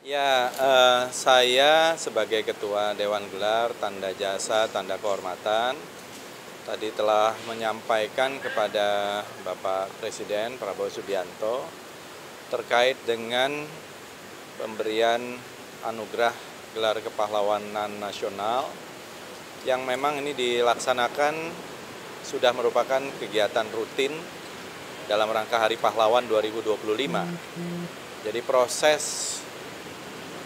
Ya, saya sebagai Ketua Dewan Gelar Tanda Jasa Tanda Kehormatan tadi telah menyampaikan kepada Bapak Presiden Prabowo Subianto terkait dengan pemberian anugerah gelar kepahlawanan nasional yang memang ini dilaksanakan sudah merupakan kegiatan rutin dalam rangka Hari Pahlawan 2025. Jadi proses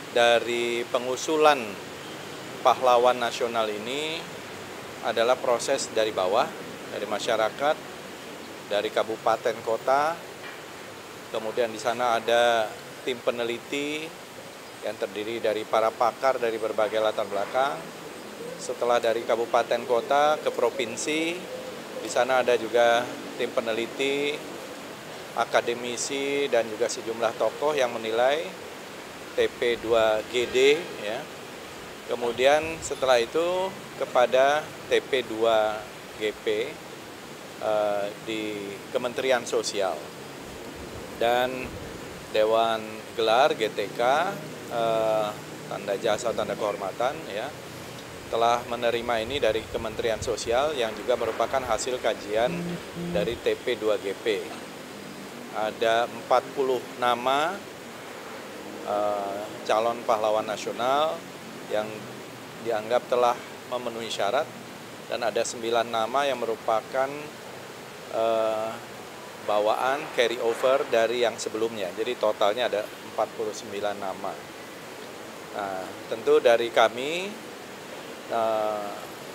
dari pengusulan pahlawan nasional ini adalah proses dari bawah, dari masyarakat, dari kabupaten kota, kemudian di sana ada tim peneliti yang terdiri dari para pakar dari berbagai latar belakang. Setelah dari kabupaten kota ke provinsi, di sana ada juga tim peneliti, akademisi, dan juga sejumlah tokoh yang menilai TP2GD, ya. Kemudian setelah itu kepada TP2GP di Kementerian Sosial dan Dewan Gelar GTK Tanda Jasa Tanda Kehormatan, ya, telah menerima ini dari Kementerian Sosial yang juga merupakan hasil kajian dari TP2GP. Ada 40 nama calon pahlawan nasional yang dianggap telah memenuhi syarat dan ada 9 nama yang merupakan bawaan carry over dari yang sebelumnya. Jadi totalnya ada 49 nama. Nah, tentu dari kami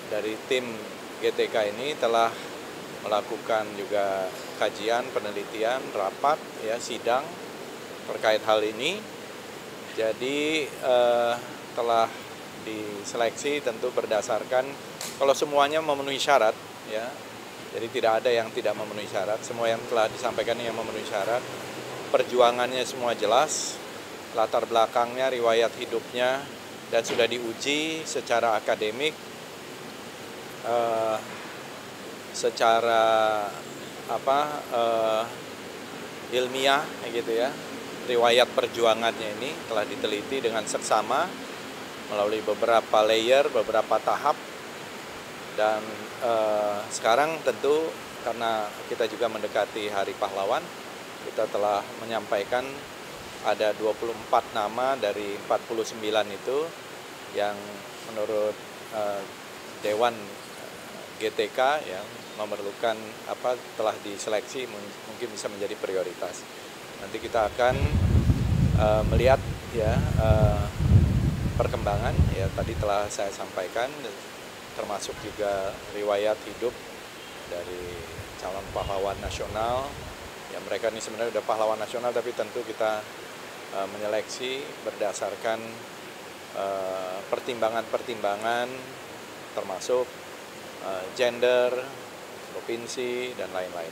dari tim GTK ini telah melakukan juga kajian, penelitian, rapat, ya, sidang terkait hal ini. Jadi telah diseleksi tentu berdasarkan kalau semuanya memenuhi syarat, ya. Jadi tidak ada yang tidak memenuhi syarat, semua yang telah disampaikan yang memenuhi syarat. Perjuangannya semua jelas, latar belakangnya, riwayat hidupnya, dan sudah diuji secara akademik, secara ilmiah, gitu ya. Riwayat perjuangannya ini telah diteliti dengan seksama melalui beberapa layer, beberapa tahap, dan sekarang tentu karena kita juga mendekati Hari Pahlawan, kita telah menyampaikan ada 24 nama dari 49 itu yang menurut Dewan GTK yang memerlukan telah diseleksi mungkin bisa menjadi prioritas. Nanti kita akan melihat, ya, perkembangan, ya, tadi telah saya sampaikan, termasuk juga riwayat hidup dari calon pahlawan nasional. Ya, mereka ini sebenarnya sudah pahlawan nasional, tapi tentu kita menyeleksi berdasarkan pertimbangan-pertimbangan termasuk gender, provinsi, dan lain-lain.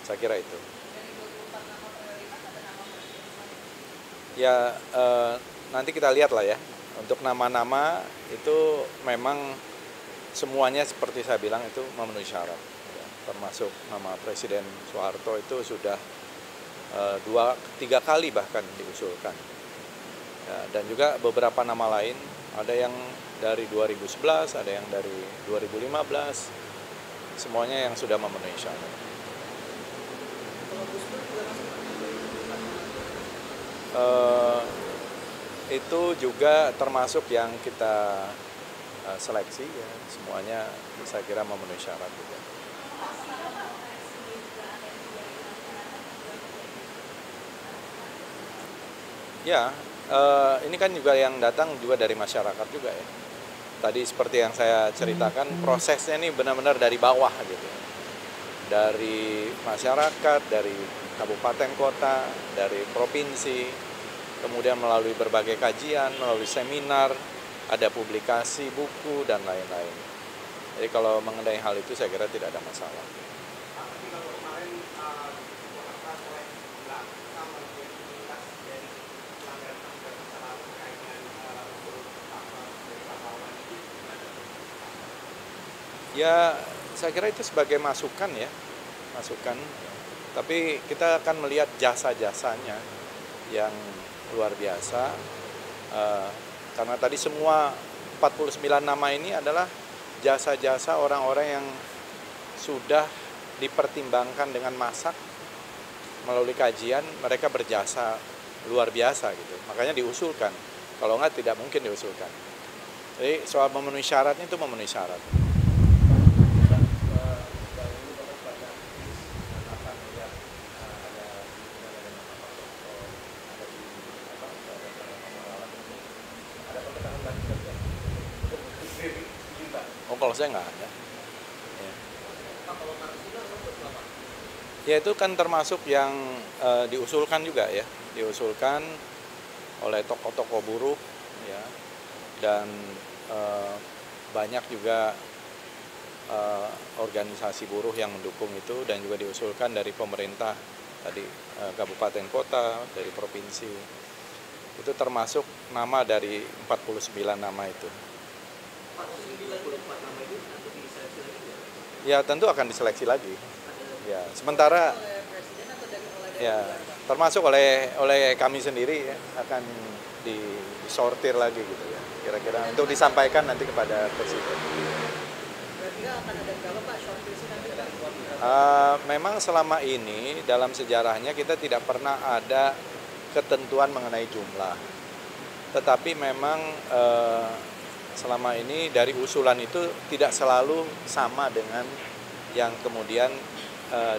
Saya kira itu. Ya, nanti kita lihat lah, ya. Untuk nama-nama itu memang semuanya seperti saya bilang itu memenuhi syarat, ya. Termasuk nama Presiden Soeharto itu sudah 2-3 kali bahkan diusulkan, ya, dan juga beberapa nama lain, ada yang dari 2011, ada yang dari 2015, semuanya yang sudah memenuhi syarat. Itu juga termasuk yang kita seleksi, ya, semuanya saya kira memenuhi syarat juga. Ya, ini kan juga yang datang juga dari masyarakat juga, ya. Tadi seperti yang saya ceritakan, prosesnya ini benar-benar dari bawah, gitu. Dari masyarakat, dari kabupaten kota, dari provinsi, kemudian melalui berbagai kajian, melalui seminar, ada publikasi buku, dan lain-lain. Jadi kalau mengenai hal itu saya kira tidak ada masalah. Ya, saya kira itu sebagai masukan, ya, masukan. Tapi kita akan melihat jasa-jasanya yang luar biasa. Karena tadi semua 49 nama ini adalah jasa-jasa orang-orang yang sudah dipertimbangkan dengan masak melalui kajian, mereka berjasa luar biasa gitu. Makanya diusulkan. Kalau nggak tidak mungkin diusulkan. Jadi soal memenuhi syaratnya itu memenuhi syarat. Oh, kalau saya nggak ada. Ya. Ya itu kan termasuk yang diusulkan juga ya, diusulkan oleh tokoh-tokoh buruh ya, dan banyak juga organisasi buruh yang mendukung itu, dan juga diusulkan dari pemerintah tadi, kabupaten kota, dari provinsi. Itu termasuk nama dari 49 nama itu. Ya tentu akan diseleksi lagi. Ya, sementara ya termasuk oleh kami sendiri ya, akan disortir lagi gitu ya. Kira-kira untuk disampaikan nanti kepada presiden. Memang selama ini dalam sejarahnya kita tidak pernah ada ketentuan mengenai jumlah. Tetapi memang selama ini dari usulan itu tidak selalu sama dengan yang kemudian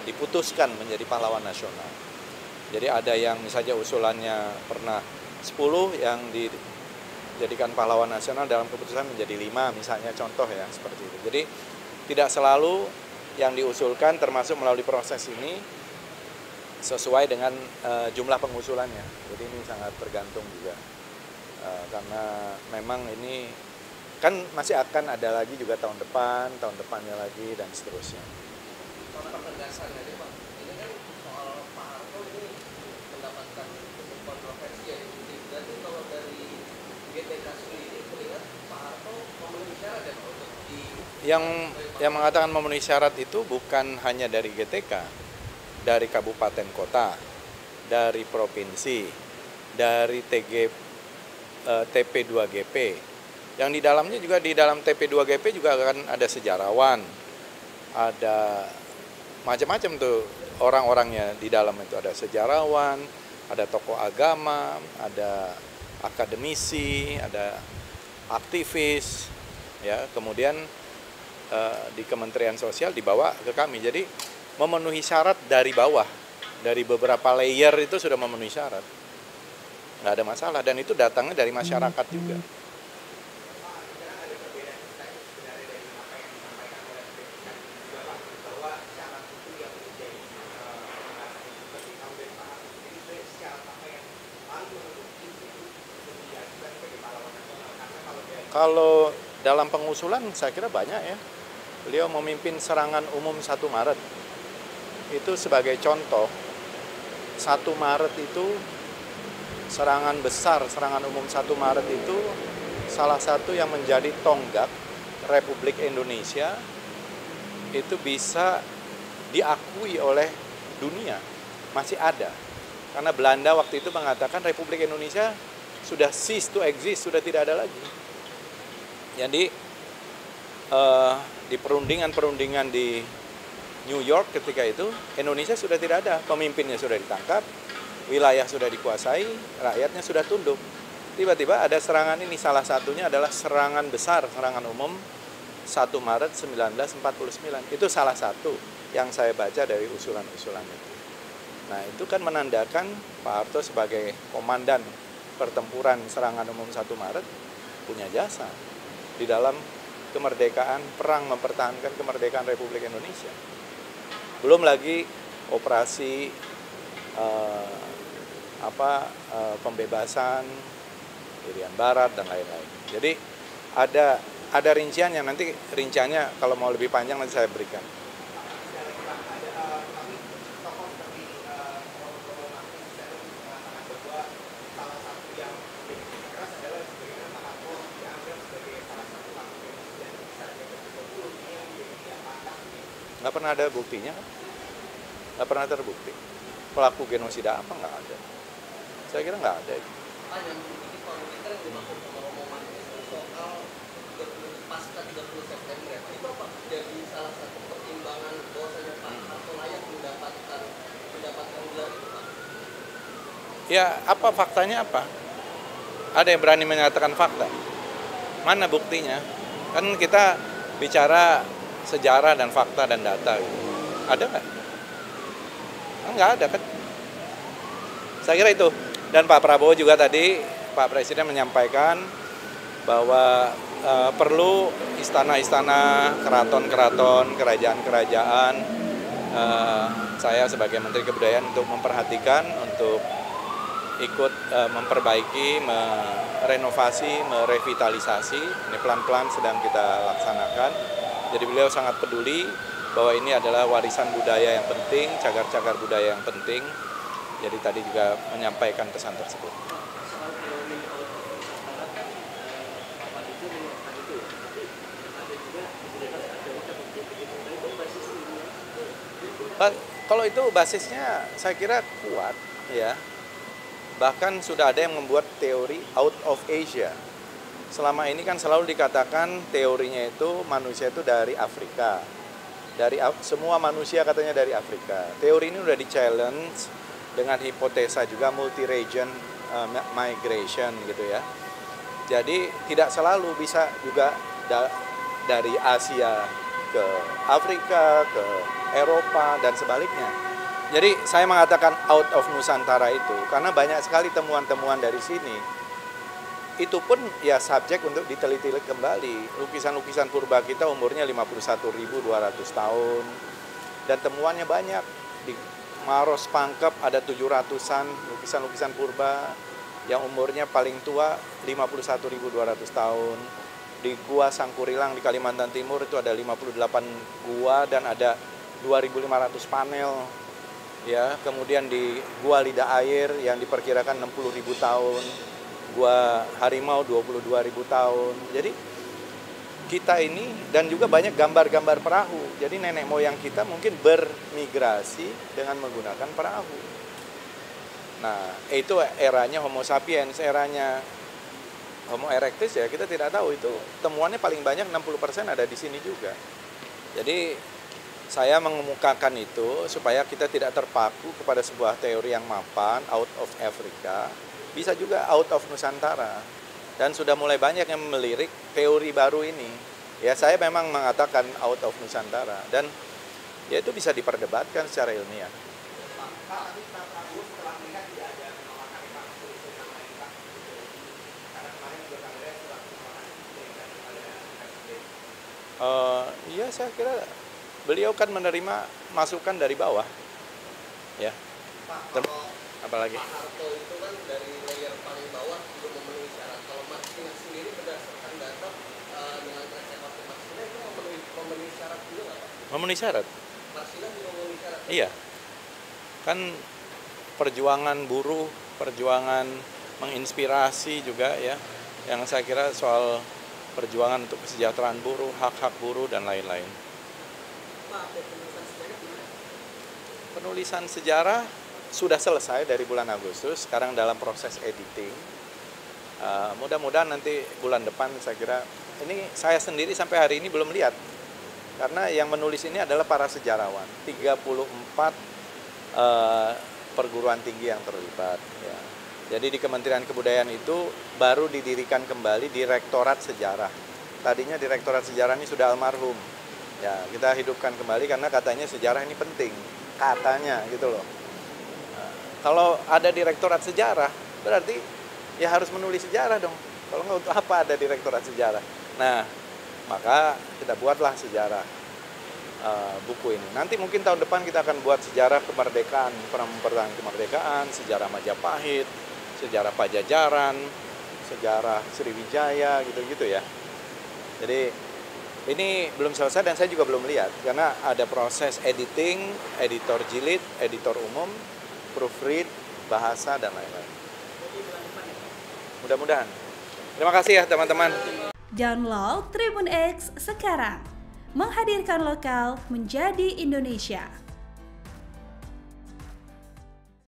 diputuskan menjadi pahlawan nasional. Jadi ada yang misalnya usulannya pernah 10 yang dijadikan pahlawan nasional, dalam keputusan menjadi 5 misalnya, contoh ya seperti itu. Jadi tidak selalu yang diusulkan termasuk melalui proses ini sesuai dengan jumlah pengusulannya. Jadi ini sangat tergantung juga. Karena memang ini kan masih akan ada lagi juga tahun depannya lagi, dan seterusnya. Soal ketegasan aja Pak, ini kan soal Pak Harto ini mendapatkan cukup kontroversi ya. Berarti kalau dari GTK sendiri melihat Pak Harto memenuhi syarat ya Pak untuk di... Yang mengatakan memenuhi syarat itu bukan hanya dari GTK, dari kabupaten kota, dari provinsi, dari TP2GP. Yang di dalamnya juga, di dalam TP2GP juga akan ada sejarawan, ada macam-macam tuh orang-orangnya di dalam itu. Ada sejarawan, ada tokoh agama, ada akademisi, ada aktivis, ya. Kemudian di Kementerian Sosial dibawa ke kami. Jadi memenuhi syarat dari bawah, dari beberapa layer itu sudah memenuhi syarat, nggak ada masalah. Dan itu datangnya dari masyarakat juga. Kalau dalam pengusulan saya kira banyak ya. Beliau memimpin serangan umum 1 Maret. Itu sebagai contoh, 1 Maret itu serangan besar, serangan umum 1 Maret itu salah satu yang menjadi tonggak Republik Indonesia itu bisa diakui oleh dunia. Masih ada. Karena Belanda waktu itu mengatakan Republik Indonesia sudah cease to exist, sudah tidak ada lagi. Jadi di perundingan-perundingan di New York ketika itu, Indonesia sudah tidak ada, pemimpinnya sudah ditangkap, wilayah sudah dikuasai, rakyatnya sudah tunduk. Tiba-tiba ada serangan ini, salah satunya adalah serangan besar, serangan umum 1 Maret 1949. Itu salah satu yang saya baca dari usulan-usulan itu. Nah itu kan menandakan Pak Harto sebagai komandan pertempuran serangan umum 1 Maret punya jasa di dalam kemerdekaan, perang mempertahankan kemerdekaan Republik Indonesia. Belum lagi operasi pembebasan Irian Barat dan lain-lain. Jadi ada rinciannya, nanti rinciannya kalau mau lebih panjang nanti saya berikan. Nggak pernah ada buktinya, nggak pernah terbukti. Pelaku genosida apa nggak ada. Saya kira nggak ada. Ya apa faktanya apa? Ada yang berani menyatakan fakta? Mana buktinya? Kan kita bicara sejarah dan fakta dan data gitu. Ada nggak? Nggak ada kan? Saya kira itu. Dan Pak Prabowo juga tadi, Pak Presiden menyampaikan bahwa perlu istana-istana, keraton-keraton, kerajaan-kerajaan, saya sebagai Menteri Kebudayaan untuk memperhatikan, untuk ikut memperbaiki, merenovasi, merevitalisasi. Ini pelan-pelan sedang kita laksanakan. Jadi beliau sangat peduli bahwa ini adalah warisan budaya yang penting, cagar-cagar budaya yang penting. Jadi tadi juga menyampaikan pesan tersebut. Kalau itu basisnya saya kira kuat ya. Bahkan sudah ada yang membuat teori out of Asia. Selama ini kan selalu dikatakan teorinya itu manusia itu dari Afrika. Semua manusia katanya dari Afrika. Teori ini udah di-challenge dengan hipotesa juga multi-region migration gitu ya. Jadi tidak selalu bisa juga dari Asia ke Afrika, ke Eropa dan sebaliknya. Jadi saya mengatakan out of Nusantara itu karena banyak sekali temuan-temuan dari sini. Itu pun ya subjek untuk diteliti kembali. Lukisan-lukisan purba kita umurnya 51.200 tahun. Dan temuannya banyak. Di Maros Pangkep ada 700-an lukisan-lukisan purba yang umurnya paling tua 51.200 tahun. Di Gua Sangkurilang di Kalimantan Timur itu ada 58 gua dan ada 2.500 panel. Ya, kemudian di Gua Lidah Air yang diperkirakan 60.000 tahun, Gua Harimau 22.000 tahun. Jadi kita ini dan juga banyak gambar-gambar perahu. Jadi nenek moyang kita mungkin bermigrasi dengan menggunakan perahu. Nah, itu eranya Homo sapiens, eranya Homo erectus ya kita tidak tahu. Itu temuannya paling banyak 60% ada di sini juga. Jadi saya mengemukakan itu supaya kita tidak terpaku kepada sebuah teori yang mapan, out of Africa, bisa juga out of Nusantara. Dan sudah mulai banyak yang melirik teori baru ini. Ya saya memang mengatakan out of Nusantara dan ya itu bisa diperdebatkan secara ilmiah. Iya saya kira beliau kan menerima masukan dari bawah, ya. Pak, kalau Apalagi? Pak Harto itu kan dari layer paling bawah belum memenuhi syarat. Kalau Martina sendiri berdasarkan data dengan track record Martina itu memenuhi syarat juga nggak Pak? Memenuhi syarat? Martina juga memenuhi syarat? Iya. Kan perjuangan buruh, perjuangan menginspirasi juga ya. Yang saya kira soal perjuangan untuk kesejahteraan buruh, hak-hak buruh dan lain-lain. Penulisan sejarah sudah selesai dari bulan Agustus, sekarang dalam proses editing. Mudah-mudahan nanti bulan depan saya kira, ini saya sendiri sampai hari ini belum lihat. Karena yang menulis ini adalah para sejarawan, 34 perguruan tinggi yang terlibat. Ya. Jadi di Kementerian Kebudayaan itu baru didirikan kembali Direktorat Sejarah. Tadinya Direktorat Sejarah ini sudah almarhum. Ya, kita hidupkan kembali karena katanya sejarah ini penting, katanya gitu loh. Nah, kalau ada direktorat sejarah, berarti ya harus menulis sejarah dong. Kalau nggak untuk apa ada direktorat sejarah? Nah, maka kita buatlah sejarah buku ini. Nanti mungkin tahun depan kita akan buat sejarah kemerdekaan, perang kemerdekaan, sejarah Majapahit, sejarah Pajajaran, sejarah Sriwijaya, gitu-gitu ya. Jadi ini belum selesai dan saya juga belum lihat karena ada proses editing, editor jilid, editor umum, proofread, bahasa dan lain-lain. Mudah-mudahan. Terima kasih ya teman-teman. Download Tribun X sekarang. Menghadirkan lokal menjadi Indonesia.